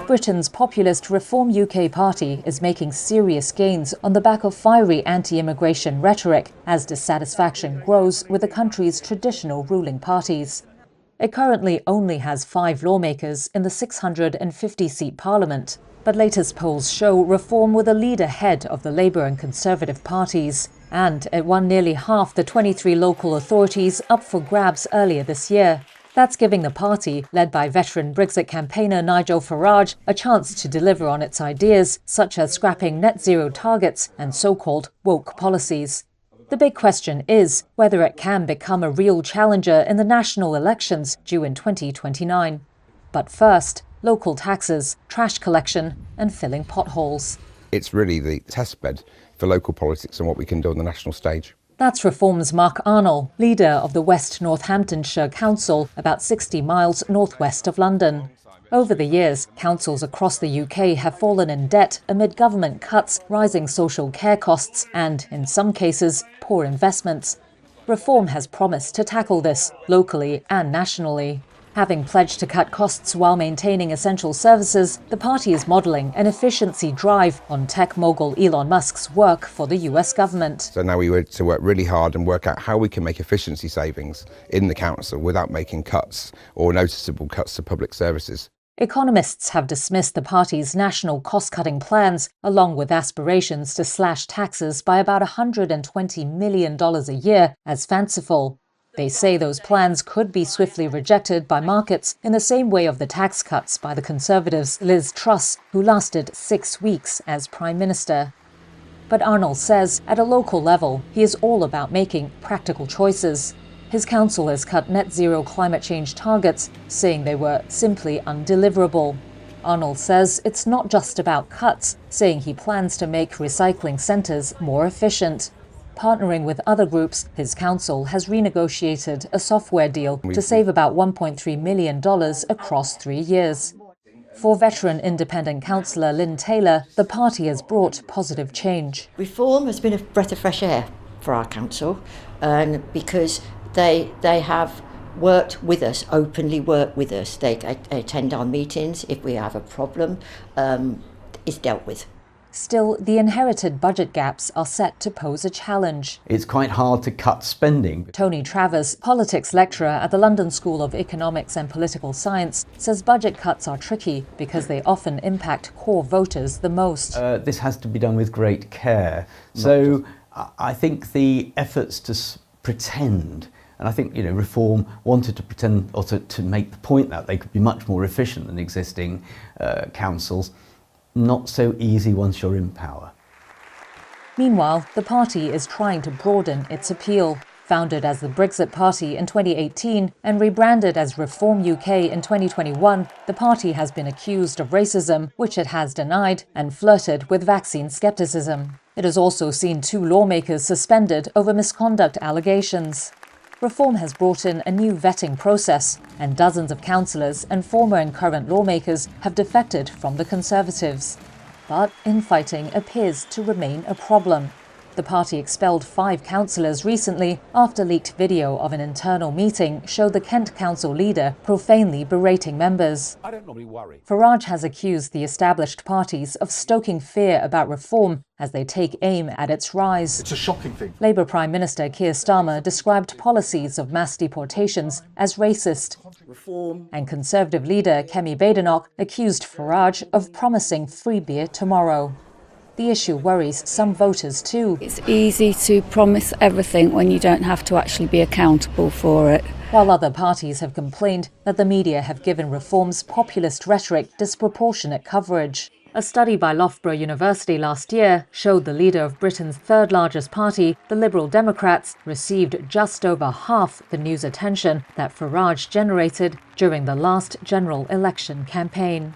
Britain's populist Reform UK party is making serious gains on the back of fiery anti-immigration rhetoric as dissatisfaction grows with the country's traditional ruling parties. It currently only has 5 lawmakers in the 650-seat parliament, but latest polls show Reform with a lead ahead of the Labour and Conservative parties, and it won nearly half the 23 local authorities up for grabs earlier this year. That's giving the party, led by veteran Brexit campaigner Nigel Farage, a chance to deliver on its ideas, such as scrapping net zero targets and so-called woke policies. The big question is whether it can become a real challenger in the national elections due in 2029. But first, local taxes, trash collection and filling potholes. It's really the testbed for local politics and what we can do on the national stage. That's Reform's Mark Arnold, leader of the West Northamptonshire Council, about 60 miles northwest of London. Over the years, councils across the UK have fallen in debt amid government cuts, rising social care costs and, in some cases, poor investments. Reform has promised to tackle this, locally and nationally. Having pledged to cut costs while maintaining essential services, the party is modelling an efficiency drive on tech mogul Elon Musk's work for the US government. So now we were to work really hard and work out how we can make efficiency savings in the council without making cuts or noticeable cuts to public services. Economists have dismissed the party's national cost-cutting plans, along with aspirations to slash taxes by about $120 million a year, as fanciful. They say those plans could be swiftly rejected by markets in the same way of the tax cuts by the Conservatives' Liz Truss, who lasted 6 weeks as Prime Minister. But Arnold says at a local level, he is all about making practical choices. His council has cut net zero climate change targets, saying they were simply undeliverable. Arnold says it's not just about cuts, saying he plans to make recycling centres more efficient. Partnering with other groups, his council has renegotiated a software deal to save about $1.3 million across 3 years. For veteran independent councillor Lynn Taylor, the party has brought positive change. Reform has been a breath of fresh air for our council, because they have worked with us, openly worked with us. They attend our meetings. If we have a problem, it's dealt with. Still, the inherited budget gaps are set to pose a challenge. It's quite hard to cut spending. Tony Travers, politics lecturer at the London School of Economics and Political Science, says budget cuts are tricky because they often impact core voters the most. This has to be done with great care. So I think the efforts to pretend, and I think Reform wanted to pretend or to make the point that they could be much more efficient than existing councils. Not so easy once you're in power. Meanwhile, the party is trying to broaden its appeal. Founded as the Brexit Party in 2018 and rebranded as Reform UK in 2021, the party has been accused of racism, which it has denied, and flirted with vaccine skepticism. It has also seen 2 lawmakers suspended over misconduct allegations. Reform has brought in a new vetting process, and dozens of councillors and former and current lawmakers have defected from the Conservatives. But infighting appears to remain a problem. The party expelled 5 councillors recently after leaked video of an internal meeting showed the Kent Council leader profanely berating members. I don't normally worry. Farage has accused the established parties of stoking fear about reform as they take aim at its rise. It's a shocking thing. Labour Prime Minister Keir Starmer described policies of mass deportations as racist. Reform. And Conservative leader Kemi Badenoch accused Farage of promising free beer tomorrow. The issue worries some voters too. It's easy to promise everything when you don't have to actually be accountable for it. While other parties have complained that the media have given Reform's populist rhetoric disproportionate coverage. A study by Loughborough University last year showed the leader of Britain's 3rd largest party, the Liberal Democrats, received just over half the news attention that Farage generated during the last general election campaign.